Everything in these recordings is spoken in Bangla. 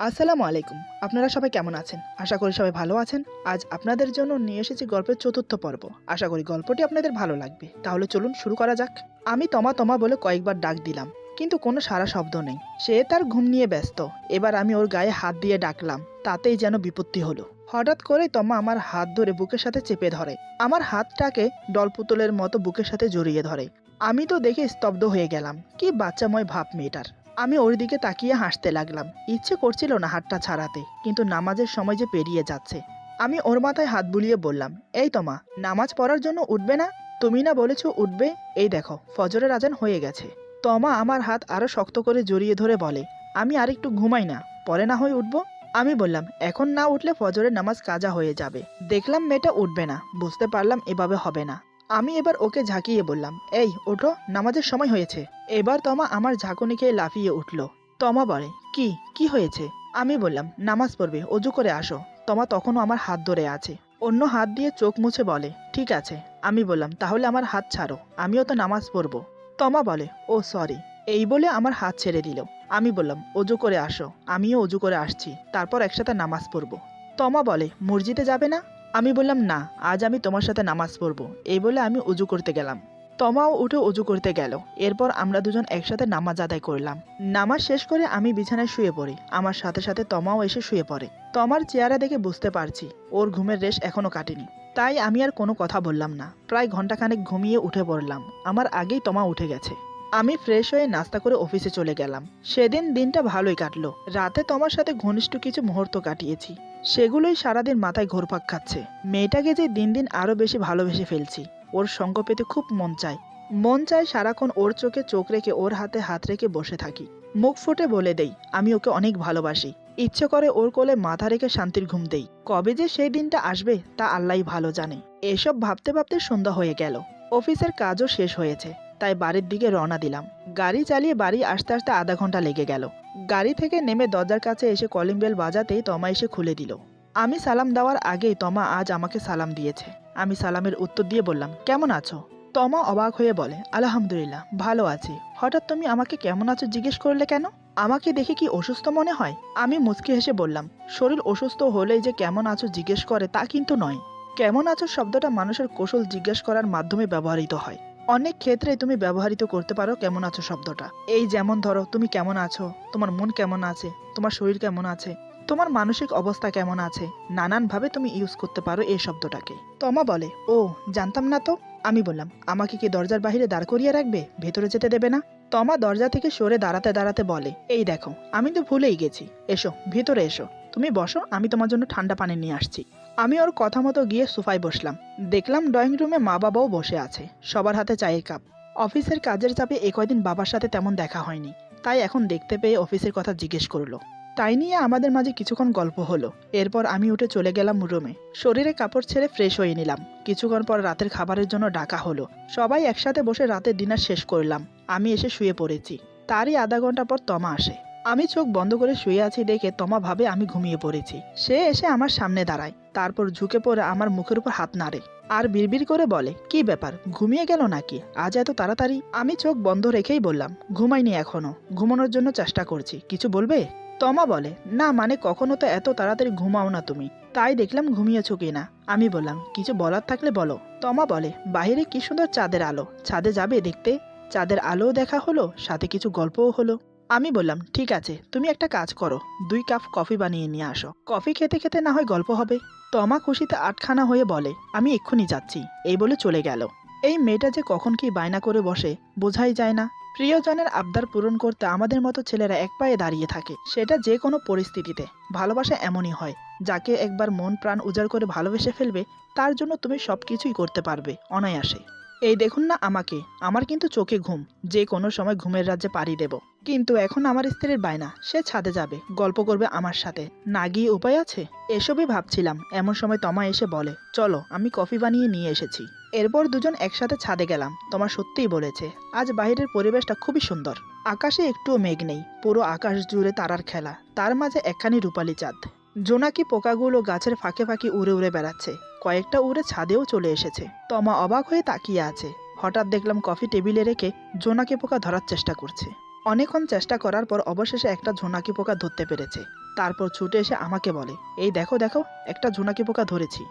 আসসালামু আলাইকুম। আপনারা সবাই কেমন আছেন? আশা করি সবাই ভালো আছেন। আজ আপনাদের জন্য নিয়ে এসেছি গল্পের চতুর্থ পর্ব। আশা করি গল্পটি আপনাদের ভালো লাগবে। তাহলে চলুন শুরু করা যাক। আমি তমা তমা বলে কয়েকবার ডাক দিলাম, কিন্তু কোনো সাড়া শব্দ নেই। সে তার ঘুম নিয়ে ব্যস্ত। এবার আমি ওর গায়ে হাত দিয়ে ডাকলাম, তাতেই যেন বিপত্তি হলো। হঠাৎ করেই তমা আমার হাত ধরে বুকের সাথে চেপে ধরে। আমার হাতটাকে ডলপুতুলের মতো বুকের সাথে জড়িয়ে ধরে। আমি তো দেখে স্তব্ধ হয়ে গেলাম। কি বাচ্চাময় ভাব মেয়েটার। আমি ওর দিকে তাকিয়ে হাসতে লাগলাম। ইচ্ছে করছিল না হাতটা ছাড়াতে, কিন্তু নামাজের সময় যে পেরিয়ে যাচ্ছে। আমি ওর মাথায় হাত বুলিয়ে বললাম, এই তমা, নামাজ পড়ার জন্য উঠবে না? তুমি না বলেছো উঠবে? এই দেখো, ফজরের আজান হয়ে গেছে। তমা আমার হাত আরো শক্ত করে জড়িয়ে ধরে বলে, আমি আরেকটু ঘুমাই না, পরে না হয় উঠবো। আমি বললাম, এখন না উঠলে ফজরের নামাজ কাজা হয়ে যাবে। দেখলাম মেয়েটা উঠবে না, বুঝতে পারলাম এভাবে হবে না। আমি এবার ওকে ঝাঁকিয়ে বললাম, এই ওঠো, নামাজের সময় হয়েছে। এবার তমা আমার ঝাঁকুনি খেয়ে লাফিয়ে উঠল। তমা বলে, কি কি হয়েছে? আমি বললাম, নামাজ পড়বে, অজু করে আসো। তমা তখনও আমার হাত ধরে আছে। অন্য হাত দিয়ে চোখ মুছে বলে, ঠিক আছে। আমি বললাম, তাহলে আমার হাত ছাড়ো, আমিও তো নামাজ পড়বো। তমা বলে, ও সরি। এই বলে আমার হাত ছেড়ে দিল। আমি বললাম, অজু করে আসো। আমিও অজু করে আসছি, তারপর একসাথে নামাজ পড়বো। তমা বলে, মসজিদে যাবে না? আমি বললাম, না, আজ আমি তোমার সাথে নামাজ পড়বো। এই বলে আমি অজু করতে গেলাম। তমাও উঠে অজু করতে গেল। এরপর আমরা দুজন একসাথে নামাজ আদায় করলাম। নামাজ শেষ করে আমি বিছানায় শুয়ে পড়ি। আমার সাথে সাথে তমাও এসে শুয়ে পড়ে। তমার চেহারা দেখে বুঝতে পারছি ওর ঘুমের রেশ এখনো কাটেনি। তাই আমি আর কোনো কথা বললাম না। প্রায় ঘন্টাখানেক ঘুমিয়ে উঠে পড়লাম। আমার আগেই তমা উঠে গেছে। আমি ফ্রেশ হয়ে নাস্তা করে অফিসে চলে গেলাম। সেদিন দিনটা ভালোই কাটলো। রাতে তোমার সাথে ঘনিষ্ঠ কিছু মুহূর্ত কাটিয়েছি। সেগুলোই সারাদিন মাথায় ঘুরপাক খাচ্ছে। মেয়েটাকে যে দিন দিন আরো বেশি ভালোবেসে ফেলছি। ওর সঙ্গ পেতে খুব মন চায়। মন চায় সারাক্ষণ ওর চোখে চোখ রেখে ওর হাতে হাত রেখে বসে থাকি। মুখ ফুটে বলে দেই, আমি ওকে অনেক ভালোবাসি। ইচ্ছে করে ওর কোলে মাথা রেখে শান্তির ঘুম দেই। কবে যে সেই দিনটা আসবে তা আল্লাহই ভালো জানে। এসব ভাবতে ভাবতে সন্ধ্যা হয়ে গেল। অফিসের কাজও শেষ হয়েছে। তাই বাড়ির দিকে রওনা দিলাম। গাড়ি চালিয়ে বাড়ি আসতে আসতে আধা ঘন্টা লেগে গেল। গাড়ি থেকে নেমে দরজার কাছে এসে কলিং বেল বাজাতেই তমা এসে খুলে দিল। আমি সালাম দেওয়ার আগেই তমা আজ আমাকে সালাম দিয়েছে। আমি সালামের উত্তর দিয়ে বললাম, কেমন আছো? তমা অবাক হয়ে বলে, আলহামদুলিল্লাহ, ভালো আছি। হঠাৎ তুমি আমাকে কেমন আছো জিজ্ঞেস করলে কেন? আমাকে দেখে কি অসুস্থ মনে হয়? আমি মুচকি হেসে বললাম, শরীর অসুস্থ হলেই যে কেমন আছো জিজ্ঞেস করে তা কিন্তু নয়। কেমন আছো শব্দটা মানুষের কৌশল জিজ্ঞেস করার মাধ্যমে ব্যবহৃত হয়। অনেক ক্ষেত্রে তুমি ব্যবহৃত করতে পারো কেমন আছো শব্দটা। এই যেমন ধরো, তুমি কেমন আছো, তোমার মন কেমন আছে, তোমার শরীর কেমন আছে, তোমার মানসিক অবস্থা কেমন আছে, নানানভাবে তুমি ইউজ করতে পারো এই শব্দটাকে। তমা বলে, ও, জানতাম না তো। আমি বললাম, আমাকে কি দরজার বাইরে দাঁড় করিয়ে রাখবে, ভেতরে যেতে দেবে না? তমা দরজা থেকে সরে দাঁড়াতে দাঁড়াতে বলে, এই দেখো, আমি তো ভুলেই গেছি। এসো, ভেতরে এসো। তুমি বসো, আমি তোমার জন্য ঠান্ডা পানি নিয়ে আসছি। আমি ওর কথা মতো গিয়ে সোফায় বসলাম। দেখলাম ড্রয়িং রুমে মা বাবাও বসে আছে, সবার হাতে চায়ের কাপ। অফিসের কাজের চাপে এ কয়দিন বাবার সাথে তেমন দেখা হয়নি। তাই এখন দেখতে পেয়ে অফিসের কথা জিজ্ঞেস করলো। তাই নিয়ে আমাদের মাঝে কিছুক্ষণ গল্প হলো। এরপর আমি উঠে চলে গেলাম রুমে। শরীরে কাপড় ছেড়ে ফ্রেশ হয়ে নিলাম। কিছুক্ষণ পর রাতের খাবারের জন্য ডাকা হলো। সবাই একসাথে বসে রাতের ডিনার শেষ করলাম। আমি এসে শুয়ে পড়েছি। তারই আধা ঘন্টা পর তমা আসে। আমি চোখ বন্ধ করে শুয়ে আছি দেখে তমা ভাবে আমি ঘুমিয়ে পড়েছি। সে এসে আমার সামনে দাঁড়ায়, তারপর ঝুঁকে পড়ে আমার মুখের উপর হাত নাড়ে আর বিড়বিড় করে বলে, কি ব্যাপার, ঘুমিয়ে গেল নাকি আজ এত তাড়াতাড়ি? আমি চোখ বন্ধ রেখেই বললাম, ঘুমাইনি এখনো, ঘুমানোর জন্য চেষ্টা করছি, কিছু বলবে? তমা বলে, না মানে কখনো তো এত তাড়াতাড়ি ঘুমাও না তুমি, তাই দেখলাম ঘুমিয়েছো কিনা। আমি বললাম, কিছু বলার থাকলে বলো। তমা বলে, বাহিরে কি সুন্দর চাঁদের আলো, ছাদে যাবে দেখতে? চাঁদের আলোও দেখা হলো, সাথে কিছু গল্পও হলো। আমি বললাম, ঠিক আছে, তুমি একটা কাজ করো, 2 কাপ কফি বানিয়ে নিয়ে আসো, কফি খেতে খেতে না হয় গল্প হবে। তমা খুশিতে আটখানা হয়ে বলে, আমি এক্ষুনি যাচ্ছি, এই বলে চলে গেল। এই মেয়েটা যে কখন কি বায়না করে বসে বোঝাই যায় না। প্রিয়জনের আবদার পূরণ করতে আমাদের মতো ছেলেরা এক পায়ে দাঁড়িয়ে থাকে, সেটা যে কোনো পরিস্থিতিতে। ভালোবাসা এমনই হয়, যাকে একবার মন প্রাণ উজাড় করে ভালোবেসে ফেলবে, তার জন্য তুমি সবকিছুই করতে পারবে অনায়াসে। এই দেখুন না আমাকে, আমার কিন্তু চোখে ঘুম, যে কোনো সময় ঘুমের রাজ্যে পাড়ি দেব। কিন্তু এখন আমার স্ত্রীর বায়না, সে ছাদে যাবে, গল্প করবে আমার সাথে, না গিয়ে উপায় আছে? এসবই ভাবছিলাম, এমন সময় তমা এসে বলে, চলো, আমি কফি বানিয়ে নিয়ে এসেছি। এরপর দুজন একসাথে ছাদে গেলাম। তোমার সত্যিই বলেছে, আজ বাইরের পরিবেশটা খুবই সুন্দর। আকাশে একটুও মেঘ নেই, পুরো আকাশ জুড়ে তারার খেলা, তার মাঝে একখানি রূপালী চাঁদ। জোনাকি পোকাগুলো গাছের ফাঁকে ফাঁকে উড়ে উড়ে বেড়াচ্ছে, কয়েকটা উড়ে ছাদেও চলে এসেছে। তমা অবাক হয়ে তাকিয়ে আছে। হঠাৎ দেখলাম কফি টেবিলে রেখে জোনাকি পোকা ধরার চেষ্টা করছে। অনেকক্ষণ চেষ্টা করার পর অবশেষে একটা জোনাকি পোকা ধরতে পেরেছে। তারপর ছুটে এসে আমাকে বলে, এই দেখো দেখো, একটা জোনাকি পোকা ধরেছি।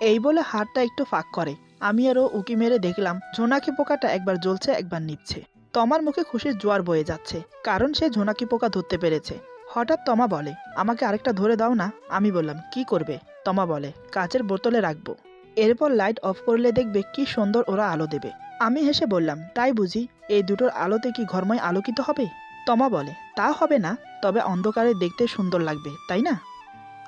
এই বলে হাতটা একটু ফাঁক করে। আমি আরও উকি মেরে দেখলাম জোনাকি পোকাটা একবার জ্বলছে একবার নিভছে। তমার মুখে খুশির জোয়ার বয়ে যাচ্ছে, কারণ সে জোনাকি পোকা ধরতে পেরেছে। হঠাৎ তমা বলে, আমাকে আরেকটা ধরে দাও না। আমি বললাম, কি করবে? তমা বলে, কাচের বোতলে রাখবো, এরপর লাইট অফ করলে দেখবে কি সুন্দর ওরা আলো দেবে। আমি হেসে বললাম, তাই বুঝি? এই দুটোর আলোতে কি ঘরময় আলোকিত হবে? তমা বলে, তা হবে না, তবে অন্ধকারে দেখতে সুন্দর লাগবে, তাই না?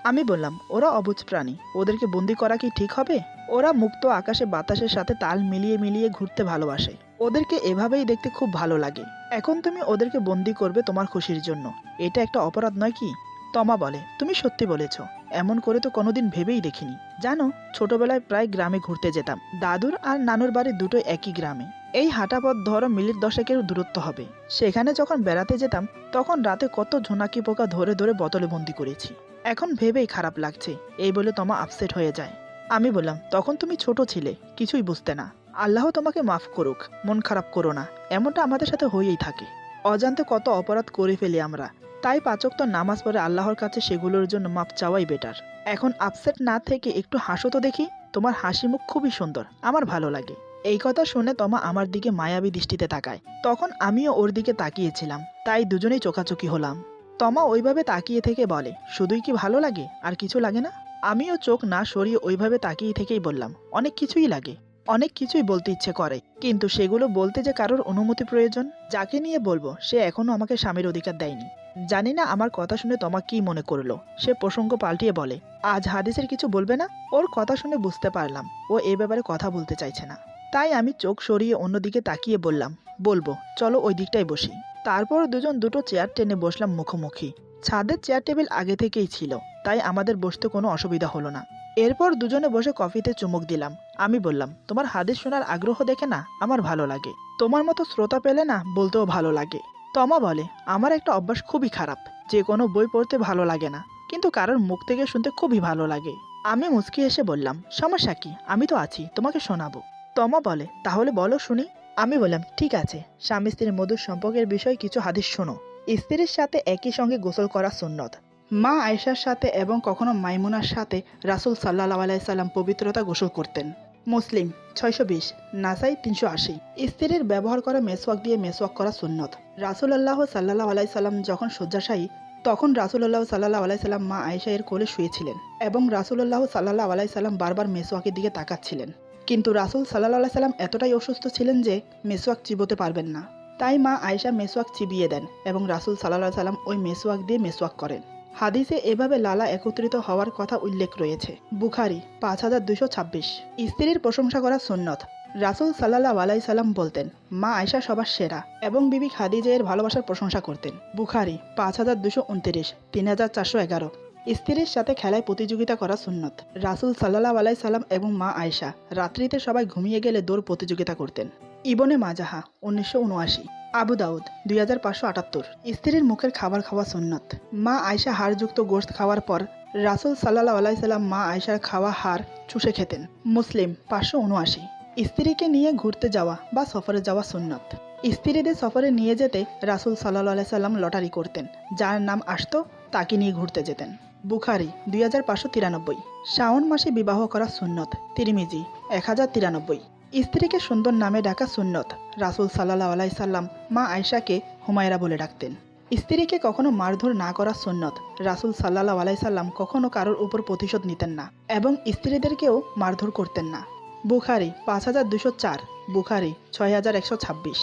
আমি বললাম, ওরা অবুঝ প্রাণী, ওদেরকে বন্দি করা কি ঠিক হবে? ওরা মুক্ত আকাশে বাতাসের সাথে তাল মিলিয়ে মিলিয়ে ঘুরতে ভালোবাসে। ওদেরকে এভাবেই দেখতে খুব ভালো লাগে। এখন তুমি ওদেরকে বন্দি করবে তোমার খুশির জন্য। এটা একটা অপরাধ নয় কি? তমা বলে, তুমি সত্যি বলেছ, এমন করে তো কোনোদিন ভেবেই দেখিনি। জানো, ছোটবেলায় প্রায় গ্রামে ঘুরতে যেতাম। দাদুর আর নানুর বাড়ি দুটোই একই গ্রামে। এই হাঁটা পথ ধরো মিনিট 10-এর দূরত্ব হবে। সেখানে যখন বেড়াতে যেতাম তখন রাতে কত ঝোনাকি পোকা ধরে ধরে বোতলে বন্দি করেছি। এখন ভেবেই খারাপ লাগছে। এই বলে তমা আপসেট হয়ে যায়। আমি বললাম, তখন তুমি ছোট ছিলে, কিছুই বুঝতে না। আল্লাহ তোমাকে মাফ করুক, মন খারাপ করো না। এমনটা আমাদের সাথে হয়েই থাকে। অজান্তে কত অপরাধ করে ফেলি আমরা। তাই 5 ওয়াক্ত নামাজ পড়ে আল্লাহর কাছে সেগুলোর জন্য মাপ চাওয়াই বেটার। এখন আপসেট না থেকে একটু হাসো তো দেখি। তোমার হাসি মুখ খুবই সুন্দর, আমার ভালো লাগে। এই কথা শুনে তমা আমার দিকে মায়াবী দৃষ্টিতে তাকায়। তখন আমিও ওর দিকে তাকিয়েছিলাম, তাই দুজনেই চোখাচোখি হলাম। তমা ওইভাবে তাকিয়ে থেকে বলে, শুধুই কি ভালো লাগে, আর কিছু লাগে না? আমিও চোখ না সরিয়ে ওইভাবে তাকিয়ে থেকেই বললাম, অনেক কিছুই লাগে। অনেক কিছুই বলতে ইচ্ছে করে, কিন্তু সেগুলো বলতে যে কারোর অনুমতি প্রয়োজন। যাকে নিয়ে বলবো সে এখনো আমাকে স্বামীর অধিকার দেয়নি। জানি না আমার কথা শুনে তমা কি মনে করলো। সে প্রসঙ্গ পাল্টিয়ে বলে, আজ হাদিসের কিছু বলবে না? ওর কথা শুনে বুঝতে পারলাম ও এ ব্যাপারে কথা বলতে চাইছে না। তাই আমি চোখ সরিয়ে অন্যদিকে তাকিয়ে বললাম, বলবো, চলো ওই দিকটাই বসি। তারপর দুজন দুটো চেয়ার টেনে বসলাম মুখোমুখি। ছাদের চেয়ার টেবিল আগে থেকেই ছিল, তাই আমাদের বসতে কোনো অসুবিধা হলো না। এরপর দুজনে বসে কফিতে চুমুক দিলাম। আমি বললাম, তোমার হাদিস শোনার আগ্রহ দেখে না আমার ভালো লাগে। তোমার মতো শ্রোতা পেলে না বলতেও ভালো লাগে। তমা বলে, আমার একটা অভ্যাস খুবই খারাপ, যে কোনো বই পড়তে ভালো লাগে না, কিন্তু কারোর মুখ থেকে শুনতে খুবই ভালো লাগে। আমি মুচকি এসে বললাম, সমস্যা কি, আমি তো আছি, তোমাকে শোনাবো। তমা বলে, তাহলে বলো শুনি। আমি বললাম, ঠিক আছে, স্বামী স্ত্রীর মধুর সম্পর্কের বিষয়ে কিছু হাদিস শোনো। স্ত্রীর সাথে একই সঙ্গে গোসল করা সুন্নত। মা আয়েশার সাথে এবং কখনো মাইমুনার সাথে রাসূল সাল্লাল্লাহু আলাইহি সাল্লাম পবিত্রতা গোসল করতেন। মুসলিম 620, নাসাই 380। স্ত্রীর ব্যবহার করা মেসওয়াক দিয়ে মেসওয়াক করা সুন্নত। রাসূলুল্লাহ সাল্লাল্লাহু আলাইহি সাল্লাম যখন শয্যাশায়ী, তখন রাসূলুল্লাহ সাল্লাল্লাহু আলাইহি সাল্লাম মা আয়েশা এর কোলে শুয়েছিলেন এবং রাসূলুল্লাহ সাল্লাল্লাহু আলাইহি সাল্লাম বারবার মেসওয়াকের দিকে তাকাচ্ছিলেন। কিন্তু রাসূল সাল্লাল্লাহু আলাইহি সাল্লাম এতটাই অসুস্থ ছিলেন যে মেসওয়াক চিবোতে পারবেন না। তাই মা আয়েশা মেসওয়াক চিবিয়ে দেন এবং রাসূল সাল্লাল্লাহু আলাইহি সাল্লাম ওই মেসওয়াক দিয়ে মেসওয়াক করেন। হাদিসে এভাবে লালা একত্রিত হওয়ার কথা উল্লেখ রয়েছে। বুখারী 5226। স্ত্রীর প্রশংসা করা সুন্নত। রাসূল সাল্লাল্লাহু আলাইহি সাল্লাম বলতেন, মা আয়েশা সবার সেরা, এবং বিবি খাদিজা এর ভালোবাসার প্রশংসা করতেন। বুখারী 5229, 3411। স্ত্রীর সাথে খেলায় প্রতিযোগিতা করা সুন্নত। রাসূল সাল্লাল্লাহু আলাইহি সাল্লাম এবং মা আয়েশা রাত্রিতে সবাই ঘুমিয়ে গেলে দৌড় প্রতিযোগিতা করতেন। ইবনে মাজাহা 1979। আবু দাউদ 2578। স্ত্রীর মুখের খাবার খাওয়া সুন্নত। মা আয়েশা হাড়যুক্ত গোশত খাওয়ার পর রাসূল সাল্লাল্লাহু আলাইহি সাল্লাম মা আয়েশার খাওয়া হাড় চুষে খেতেন। মুসলিম 579। স্ত্রীকে নিয়ে ঘুরতে যাওয়া বা সফরে যাওয়া সুন্নত। স্ত্রীদের সফরে নিয়ে যেতে রাসূল সাল্লাল্লাহু আলাইহি সাল্লাম লটারি করতেন। যার নাম আসতো তাকে নিয়ে ঘুরতে যেতেন। বুখারী 2593। শাওন মাসে বিবাহ করা সুন্নত। তিরমিজি 1093। স্ত্রীকে সুন্দর নামে ডাকা সুন্নত। রাসূল সাল্লাল্লাহু আলাইহি সাল্লাম মা আয়েশাকে হুমায়রা বলে ডাকতেন। স্ত্রীকে কখনো মারধর না করা সুন্নত। রাসূল সাল্লাল্লাহু আলাইহি সাল্লাম কখনো কারোর উপর প্রতিশোধ নিতেন না এবং স্ত্রীদেরকেও মারধর করতেন না। বুখারী 5204। বুখারী 6126।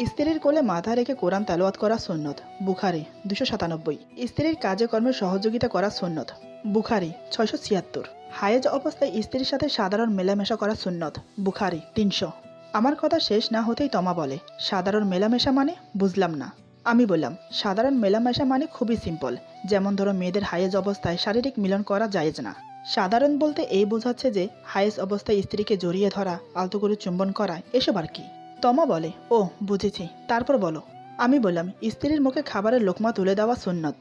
স্ত্রীর কোলে মাথা রেখে কোরআন তেলাওয়াত করা সুন্নত। বুখারী 297। স্ত্রীর কাজে কর্মে সহযোগিতা করা সুন্নত। বুখারী 676। হায়েজ অবস্থায় স্ত্রীর সাথে সাধারণ মেলামেশা করা সুন্নত। বুখারী 300। আমার কথা শেষ না হতেই তমা বলে, সাধারণ মেলামেশা মানে? বুঝলাম না। আমি বললাম, সাধারণ মেলামেশা মানে খুবই সিম্পল। যেমন ধরো, মেয়েদের হায়েজ অবস্থায় শারীরিক মিলন করা জায়েজ না। সাধারণ বলতে এই বোঝাচ্ছে যে হায়েজ অবস্থায় স্ত্রীকে জড়িয়ে ধরা, আলতো করে চুম্বন করা, এসব আর কি। তমা বলে, ও বুঝেছি, তারপর বলো। আমি বললাম, স্ত্রীর মুখে খাবারের লোকমা তুলে দেওয়া সুন্নত।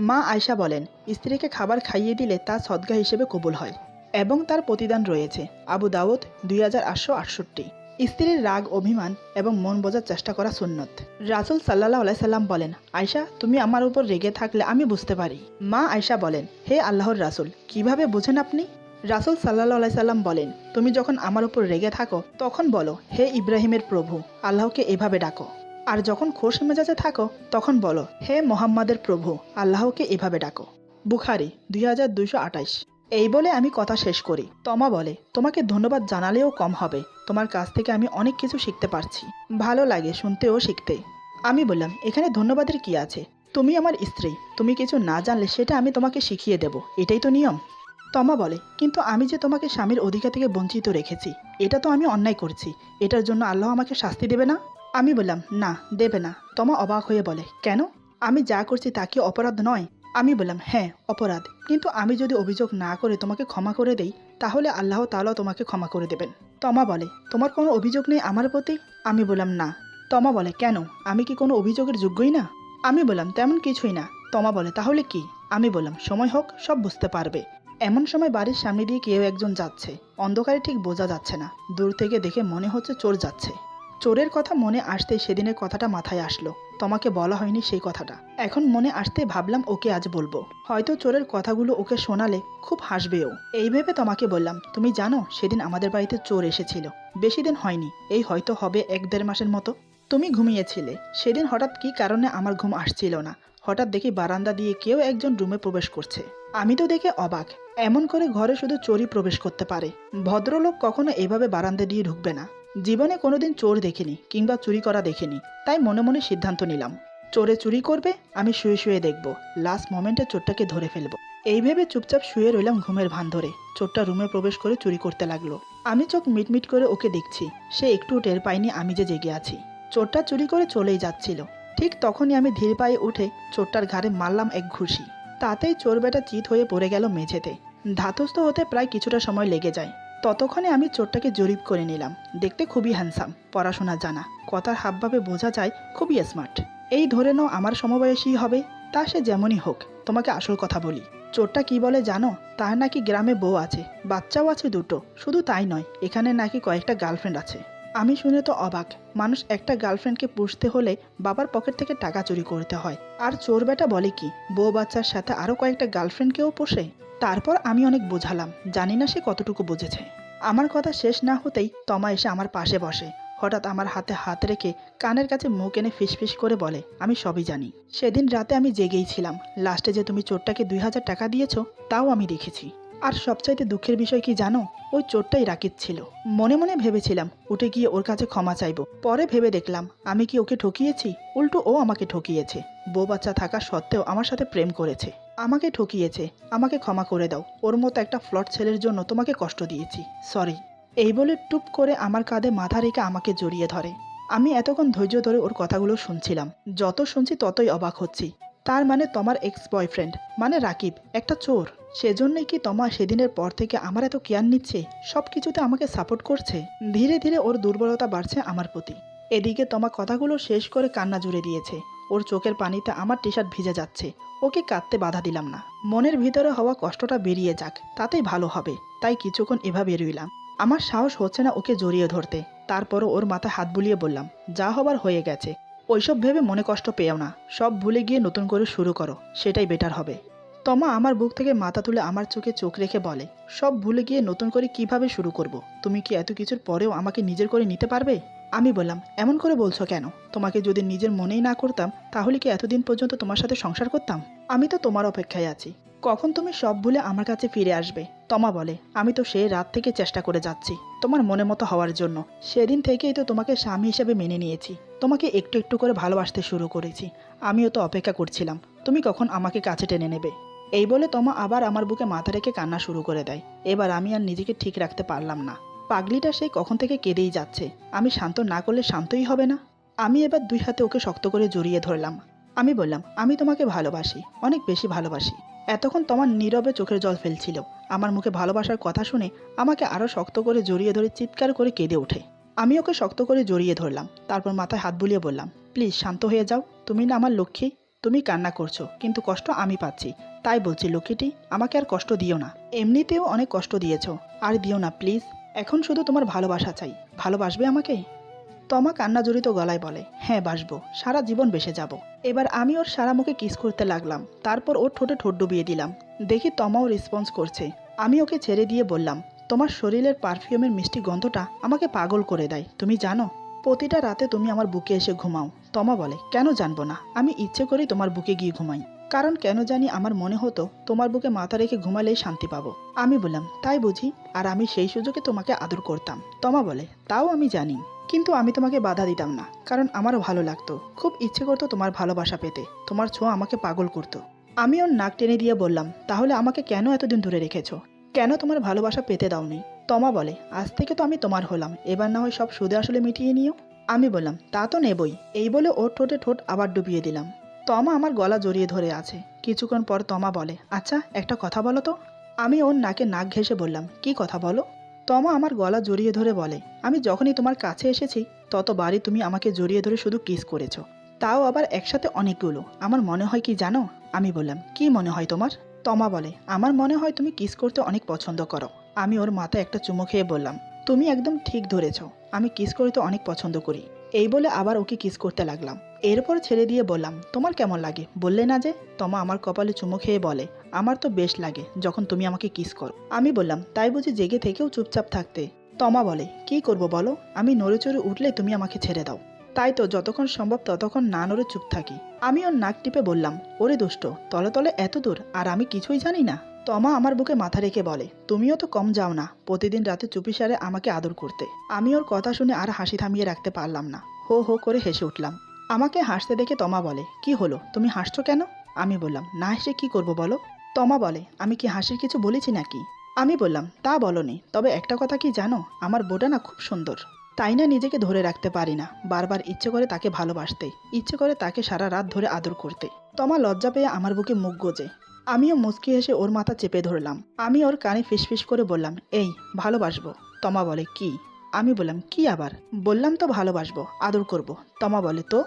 মা আয়েশা বলেন, স্ত্রীকে খাবার খাইয়ে দিলে তা সদকা হিসেবে কবুল হয় এবং তার প্রতিদান রয়েছে। আবু দাউদ 2868। স্ত্রীর রাগ অভিমান এবং মন বোঝার চেষ্টা করা সুন্নত। রাসূল সাল্লাল্লাহু আলাইহি সাল্লাম বলেন, আয়েশা তুমি আমার উপর রেগে থাকলে আমি বুঝতে পারি। মা আয়েশা বলেন, হে আল্লাহর রাসূল, কিভাবে বুঝেন আপনি? রাসূল সাল্লাল্লাহু আলাইহি সাল্লাম বলেন, তুমি যখন আমার উপর রেগে থাকো তখন বলো, হে ইব্রাহিমের প্রভু, আল্লাহকে এভাবে ডাকো। আর যখন খোশ মেজাজে থাকো তখন বলো, হে মোহাম্মদের প্রভু, আল্লাহকে এভাবে ডাকো। বুখারী 2228। এই বলে আমি কথা শেষ করি। তমা বলে, তোমাকে ধন্যবাদ জানালেও কম হবে, তোমার কাছ থেকে আমি অনেক কিছু শিখতে পারছি, ভালো লাগে শুনতেও শিখতে। আমি বললাম, এখানে ধন্যবাদের কি আছে? তুমি আমার স্ত্রী, তুমি কিছু না জানলে সেটা আমি তোমাকে শিখিয়ে দেব, এটাই তো নিয়ম। তমা বলে, কিন্তু আমি যে তোমাকে স্বামীর অধিকার থেকে বঞ্চিত রেখেছি, এটা তো আমি অন্যায় করছি, এটার জন্য আল্লাহ আমাকে শাস্তি দেবে না? আমি বললাম, না দেবে না। তমা অবাক হয়ে বলে, কেন? আমি যা করছি তা কি অপরাধ নয়? আমি বললাম, হ্যাঁ অপরাধ, কিন্তু আমি যদি অভিযোগ না করে তোমাকে ক্ষমা করে দেই তাহলে আল্লাহ তাআলা তোমাকে ক্ষমা করে দেবেন। তমা বলে, তোমার কোনো অভিযোগ নেই আমার প্রতি? আমি বললাম, না। তমা বলে, কেন? আমি কি কোনো অভিযোগের যোগ্যই না? আমি বললাম, তেমন কিছুই না। তমা বলে, তাহলে কি? আমি বললাম, সময় হোক সব বুঝতে পারবে। এমন সময় বাড়ির সামনে দিয়ে কেউ একজন যাচ্ছে, অন্ধকারে ঠিক বোঝা যাচ্ছে না, দূর থেকে দেখে মনে হচ্ছে চোর যাচ্ছে। চোরের কথা মনে আসতে সেদিনের কথাটা মাথায় আসলো। তোমাকে বলা হয়নি সেই কথাটা, এখন মনে আসতে ভাবলাম ওকে আজ বলবো, হয়তো চোরের কথাগুলো ওকে শোনালে খুব হাসবেও। এই ভেবে তোমাকে বললাম, তুমি জানো সেদিন আমাদের বাড়িতে চোর এসেছিল, বেশি দিন হয়নি, এই হয়তো হবে 1-1.5 মাসের মতো। তুমি ঘুমিয়েছিলে সেদিন, হঠাৎ কি কারণে আমার ঘুম আসছিল না, হঠাৎ দেখি বারান্দা দিয়ে কেউ একজন রুমে প্রবেশ করছে। আমি তো দেখে অবাক, এমন করে ঘরে শুধু চোরই প্রবেশ করতে পারে, ভদ্রলোক কখনো এভাবে বারান্দা দিয়ে ঢুকবে না। জীবনে কোনোদিন চোর দেখিনি কিংবা চুরি করা দেখিনি, তাই মনে মনে সিদ্ধান্ত নিলাম, চোরে চুরি করবে, আমি শুয়ে শুয়ে দেখব, লাস্ট মোমেন্টে চোরটাকে ধরে ফেলবো। এই ভেবে চুপচাপ শুয়ে রইলাম ঘুমের ভান ধরে। চোরটা রুমে প্রবেশ করে চুরি করতে লাগলো। আমি চোখ মিটমিট করে ওকে দেখছি, সে একটু টের পায়নি আমি যে জেগে আছি। চোরটা চুরি করে চলেই যাচ্ছিল, ঠিক তখনই আমি ধীর পায়ে উঠে চোরটার ঘাড়ে মারলাম এক ঘুষি। তাতেই চোর বেটা চিত হয়ে পড়ে গেল মেঝেতে। ধাতস্থ হতে প্রায় কিছুটা সময় লেগে যায়। ততক্ষণে আমি চোরটাকে জরিপ করে নিলাম। দেখতে খুবই হ্যান্ডসাম, পড়াশোনা জানা, কথার হাবভাবে বোঝা যায় খুবই স্মার্ট। এই ধরে নাও আমার সমবয়সী হবে, তা সে যেমনই হোক। তোমাকে আসল কথা বলি, চোরটা কি বলে জানো? তার নাকি গ্রামে বউ আছে, বাচ্চাও আছে 2টো। শুধু তাই নয়, এখানে নাকি কয়েকটা গার্লফ্রেন্ড আছে। আমি শুনে তো অবাক, মানুষ একটা গার্লফ্রেন্ডকে পুষতে হলে বাবার পকেট থেকে টাকা চুরি করতে হয়, আর চোর বেটা বলে কি বউ বাচ্চার সাথে আরও কয়েকটা গার্লফ্রেন্ডকেও পোষে। তারপর আমি অনেক বোঝালাম, জানি না সে কতটুকু বুঝেছে। আমার কথা শেষ না হতেই তমা এসে আমার পাশে বসে, হঠাৎ আমার হাতে হাত রেখে কানের কাছে মুখ এনে ফিসফিস করে বলে, আমি সবই জানি। সেদিন রাতে আমি জেগেই ছিলাম, লাস্টে যে তুমি চোরটাকে 2000 টাকা দিয়েছো তাও আমি দেখেছি। আর সবচাইতে দুঃখের বিষয় কি জানো? ওই চোরটাই রাকিব ছিল। মনে মনে ভেবেছিলাম উঠে গিয়ে ওর কাছে ক্ষমা চাইবো, পরে ভেবে দেখলাম আমি কি ওকে ঠকিয়েছি? উল্টো ও আমাকে ঠকিয়েছে। বউ বাচ্চা থাকা সত্ত্বেও আমার সাথে প্রেম করেছে, আমাকে ঠকিয়েছে। আমাকে ক্ষমা করে দাও, ওর মতো একটা ফ্লট ছেলের জন্য তোমাকে কষ্ট দিয়েছি, সরি। এই বলে টুপ করে আমার কাঁধে মাথা রেখে আমাকে জড়িয়ে ধরে। আমি এতক্ষণ ধৈর্য ধরে ওর কথাগুলো শুনছিলাম, যত শুনছি ততই অবাক হচ্ছি। তার মানে তোমার এক্স বয়ফ্রেন্ড মানে রাকিব একটা চোর? সেজন্যই কি তোমা সেদিনের পর থেকে আমার এত কেয়ার নিচ্ছে, সব কিছুতে আমাকে সাপোর্ট করছে? ধীরে ধীরে ওর দুর্বলতা বাড়ছে আমার প্রতি। এদিকে তোমা কথাগুলো শেষ করে কান্না জুড়ে দিয়েছে। ওর চোখের পানিতে আমার টি শার্ট ভিজে যাচ্ছে। ওকে কাঁদতে বাধা দিলাম না, মনের ভিতরে হওয়া কষ্টটা বেরিয়ে যাক, তাতেই ভালো হবে। তাই কিছুক্ষণ এভাবে রইলাম। আমার সাহস হচ্ছে না ওকে জড়িয়ে ধরতে। তারপরও ওর মাথায় হাত বুলিয়ে বললাম, যা হবার হয়ে গেছে, ওইসব ভেবে মনে কষ্ট পেও না, সব ভুলে গিয়ে নতুন করে শুরু করো, সেটাই বেটার হবে। তমা আমার বুক থেকে মাথা তুলে আমার চোখে চোখ রেখে বলে, সব ভুলে গিয়ে নতুন করে কিভাবে শুরু করব? তুমি কি এত কিছুর পরেও আমাকে নিজের করে নিতে পারবে? আমি বললাম, এমন করে বলছো কেন? তোমাকে যদি নিজের মনেই না করতাম তাহলে কি এতদিন পর্যন্ত তোমার সাথে সংসার করতাম? আমি তো তোমার অপেক্ষায় আছি, কখন তুমি সব ভুলে আমার কাছে ফিরে আসবে। তমা বলে, আমি তো সেই রাত থেকে চেষ্টা করে যাচ্ছি তোমার মনে মতো হওয়ার জন্য। সেদিন থেকেই তো তোমাকে স্বামী হিসেবে মেনে নিয়েছি, তোমাকে একটু একটু করে ভালোবাসতে শুরু করেছি। আমিও তো অপেক্ষা করছিলাম তুমি কখন আমাকে কাছে টেনে নেবে। এই বলে তমা আবার আমার বুকে মাথা রেখে কান্না শুরু করে দেয়। এবার আমি আর নিজেকে ঠিক রাখতে পারলাম না। পাগলিটা সেই কখন থেকে কেঁদেই যাচ্ছে, আমি শান্ত না করলে শান্তই হবে না। আমি এবার 2 হাতে ওকে শক্ত করে জড়িয়ে ধরলাম। আমি বললাম, আমি তোমাকে ভালোবাসি, অনেক বেশি ভালোবাসি। এতক্ষণ তোমার নীরবে চোখের জল ফেলছিল। আমার মুখে ভালোবাসার কথা শুনে আমাকে আরও শক্ত করে জড়িয়ে ধরে চিৎকার করে কেঁদে ওঠে। আমি ওকে শক্ত করে জড়িয়ে ধরলাম, তারপর মাথায় হাত বুলিয়ে বললাম, প্লিজ শান্ত হয়ে যাও, তুমি না আমার লক্ষ্মী। তুমি কান্না করছো কিন্তু কষ্ট আমি পাচ্ছি, তাই বলছি লক্ষ্মীটি, আমাকে আর কষ্ট দিও না। এমনিতেও অনেক কষ্ট দিয়েছো, আর দিও না প্লিজ। এখন শুধু তোমার ভালোবাসা চাই, ভালোবাসবে আমাকে? তমা কান্না জড়িত গলায় বলে, হ্যাঁ বাসবো, সারা জীবন বেসে যাব। এবার আমি ওর সারা মুখে কিস করতে লাগলাম, তারপর ওর ঠোঁটে ঠোঁট ডুবিয়ে দিলাম। দেখি তমাও রেসপন্স করছে। আমি ওকে ছেড়ে দিয়ে বললাম, তোমার শরীরের পারফিউমের মিষ্টি গন্ধটা আমাকে পাগল করে দেয়, তুমি জানো? প্রতিটা রাতে তুমি আমার বুকে এসে ঘুমাও। তমা বলে, কেন জানবো না, আমি ইচ্ছে করেই তোমার বুকে গিয়ে ঘুমাই। কারণ কেন জানি আমার মনে হতো তোমার বুকে মাথা রেখে ঘুমালেই শান্তি পাবো। আমি বললাম, তাই বুঝি? আর আমি সেই সুযোগে তোমাকে আদর করতাম। তমা বলে, তাও আমি জানি, কিন্তু আমি তোমাকে বাধা দিতাম না, কারণ আমারও ভালো লাগতো, খুব ইচ্ছে করতো তোমার ভালোবাসা পেতে, তোমার ছোঁয়া আমাকে পাগল করতো। আমি ওর নাক টেনে দিয়ে বললাম, তাহলে আমাকে কেন এতদিন ধরে রেখেছো? কেন তোমার ভালোবাসা পেতে দাওনি? তমা বলে, আজ থেকে তো আমি তোমার হলাম, এবার না হয় সব সুদে আসলে মিটিয়ে নিও। আমি বললাম, তা তো নেবই। এই বলে ওর ঠোঁটে ঠোঁট আবার ডুবিয়ে দিলাম। তমা আমার গলা জড়িয়ে ধরে আছে। কিছুক্ষণ পর তমা বলে, আচ্ছা একটা কথা বলো তো। আমি ওর নাকে নাক ঘেঁষে বললাম, কি কথা বলো? তমা আমার গলা জড়িয়ে ধরে বলে, আমি যখনই তোমার কাছে এসেছি ততবারই তুমি আমাকে জড়িয়ে ধরে শুধু কিস করেছো, তাও আবার একসাথে অনেকগুলো। আমার মনে হয় কি জানো? আমি বললাম, কি মনে হয় তোমার? তমা বলে, আমার মনে হয় তুমি কিস করতে অনেক পছন্দ করো। আমি ওর মাথায় একটা চুমু খেয়ে বললাম, তুমি একদম ঠিক ধরেছ, আমি কিস করতে অনেক পছন্দ করি। এই বলে আবার ওকে কিস করতে লাগলাম। এরপর ছেড়ে দিয়ে বললাম, তোমার কেমন লাগে বললে না যে? তমা আমার কপালে চুমু খেয়ে বলে, আমার তো বেশ লাগে যখন তুমি আমাকে কিস করো। আমি বললাম, তাই বুঝি জেগে থেকেও চুপচাপ থাকতে? তমা বলে, কি করব বলো, আমি নড়ে চড়ে উঠলে তুমি আমাকে ছেড়ে দাও। তাই তো যতক্ষণ সম্ভব ততক্ষণ না নড়ে চুপ থাকি। আমি ওর নাক টিপে বললাম, ওরে দুষ্ট, তলে তলে এত দূর আর আমি কিছুই জানি না? তমা আমার বুকে মাথা রেখে বলে, তুমিও তো কম যাও না প্রতিদিন রাতে চুপিসারে আমাকে আদর করতে। আমি ওর কথা শুনে আর হাসি থামিয়ে রাখতে পারলাম না, হো হো করে হেসে উঠলাম। আমাকে হাসতে দেখে তমা বলে, কি হলো, তুমি হাসছো কেন? আমি বললাম, না হেসে কি করব বলো? তমা বলে, আমি কি হাসির কিছু বলেছি নাকি? আমি বললাম, তা বলনি, তবে একটা কথা কি জানো, আমার বোটা না খুব সুন্দর, তাই না নিজেকে ধরে রাখতে পারি না, বারবার ইচ্ছে করে তাকে ভালোবাসতে, ইচ্ছে করে তাকে সারা রাত ধরে আদর করতে। তমা লজ্জা পেয়ে আমার বুকে মুখ গোজে। আমিও মুচকি হেসে ওর মাথা চেপে ধরলাম। আমি ওর কানে ফিসফিস করে বললাম, এই ভালোবাসবো। তমা বলে, কি? আমি বললাম, কি আবার? বললাম তো ভালোবাসবো, আদর করব। তমা বলে, তো?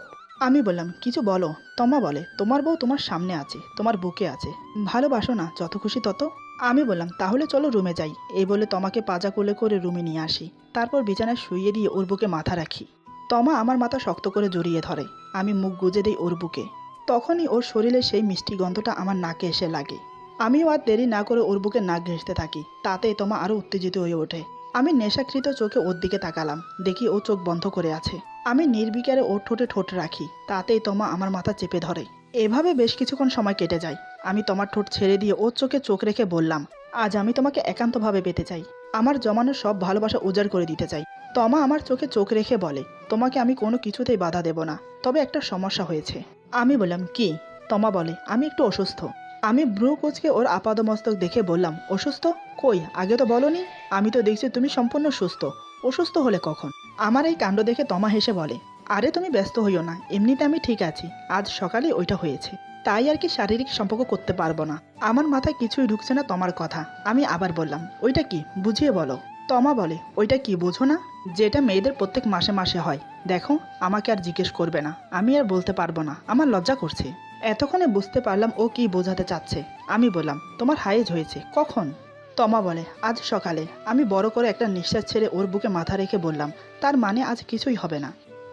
আমি বললাম, কিছু বলো। তমা বলে, তোমার বউ তোমার সামনে আছে, তোমার বুকে আছে, ভালোবাসো না যত খুশি তত। আমি বললাম, তাহলে চলো রুমে যাই। এই বলে তমাকে পাজা কোলে করে রুমে নিয়ে আসি, তারপর বিছানায় শুইয়ে দিয়ে ওর বুকে মাথা রাখি। তমা আমার মাথা শক্ত করে জড়িয়ে ধরে, আমি মুখ গুজে দিই ওর বুকে। তখনই ওর শরীরে সেই মিষ্টি গন্ধটা আমার নাকে এসে লাগে। আমিও আর দেরি না করে ওর বুকে নাক ঘেঁষতে থাকি, তাতে তমা আরও উত্তেজিত হয়ে ওঠে। আমি নেশাকৃত চোখে ওর দিকে তাকালাম, দেখি ও চোখ বন্ধ করে আছে। আমি নির্বিকারে ওর ঠোঁটে ঠোঁট রাখি, তাতেই তমা আমার মাথা চেপে ধরে। এভাবে বেশ কিছুক্ষণ সময় কেটে যায়। আমি তোমার ঠোঁট ছেড়ে দিয়ে ওর চোখে চোখ রেখে বললাম, আজ আমি তোমাকে একান্তভাবে পেতে চাই, আমার জমানো সব ভালোবাসা উজাড় করে দিতে চাই। তমা আমার চোখে চোখ রেখে বলে, তোমাকে আমি কোনো কিছুতেই বাধা দেব না, তবে একটা সমস্যা হয়েছে। আমি বললাম, কি? তমা বলে, আমি একটু অসুস্থ। আমি ভ্রু কুঁচকে ওর আপাদমস্তক দেখে বললাম, অসুস্থ? কই, আগে তো বলনি। আমি তো দেখছি তুমি সম্পূর্ণ সুস্থ, অসুস্থ হলে কখন? আমার এই কাণ্ড দেখে তমা হেসে বলে, আরে তুমি ব্যস্ত হইও না, এমনিতে আমি ঠিক আছি, আজ সকালে ওইটা হয়েছে, তাই আর কি শারীরিক সম্পর্ক করতে পারবো না। আমার মাথায় কিছুই ঢুকছে না তোমার কথা। আমি আবার বললাম, ওইটা কি, বুঝিয়ে বলো। তমা বলে, ওইটা কি বোঝো না? যেটা মেয়েদের প্রত্যেক মাসে মাসে হয়। দেখো, আমাকে আর জিজ্ঞেস করবে না, আমি আর বলতে পারবো না, আমার লজ্জা করছে। এতক্ষণে বুঝতে পারলাম ও কি বোঝাতে চাচ্ছে। আমি বললাম, তোমার হাইজ হয়েছে কখন? তমা বলে, আজ সকালে। আমি বড় করে একটা নিঃশ্বাস ছেড়ে ওর বুকে মাথা রেখে বললাম, তার মানে আজ কিছুই হবে না।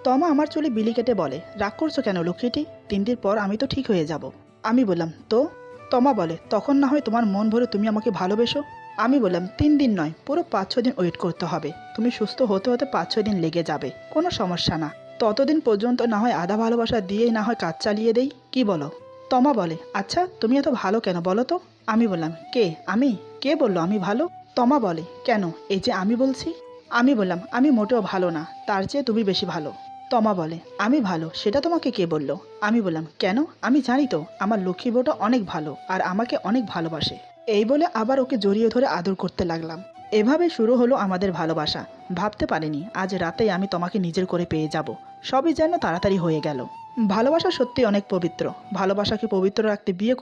তমা আমার চুলে বিলি কেটে বলে, রাগ করছো কেন লক্ষ্মীটি, 3 দিন পর আমি তো ঠিক হয়ে যাব। আমি বললাম, তো? তমা বলে, তখন না হয় তোমার মন ভরে তুমি আমাকে ভালোবেসো। আমি বললাম, 3 দিন নয়, পুরো 5-6 দিন ওয়েট করতে হবে। তুমি সুস্থ হতে হতে 5-6 দিন লেগে যাবে, কোনো সমস্যা না। ততদিন পর্যন্ত না হয় আধা ভালোবাসা দিয়েই না হয় কাজ চালিয়ে দেই, কি বলো? তমা বলে, আচ্ছা তুমি এত ভালো কেন বলো তো? আমি বললাম, কে আমি? কে বললো আমি ভালো? তমা বলে, কেন, এই যে আমি বলছি। আমি বললাম, আমি মোটেও ভালো না, তার চেয়ে তুমি বেশি ভালো। তমা বলে, আমি ভালো সেটা তোমাকে কে বললো? আমি বললাম, কেন, আমি জানি তো আমার লক্ষ্মী বউটা অনেক ভালো আর আমাকে অনেক ভালোবাসে। এই বলে আবার ওকে জড়িয়ে ধরে আদর করতে লাগলাম। এভাবে শুরু হলো আমাদের ভালোবাসা। ভাবতে পারিনি আজ রাতেই আমি তোমাকে নিজের করে পেয়ে যাব। সবই যেন তাড়াতাড়ি হয়ে গেল। ভালোবাসা সত্যি অনেক পবিত্র। ভালোবাসাকে পবিত্র রাখতে বিয়ে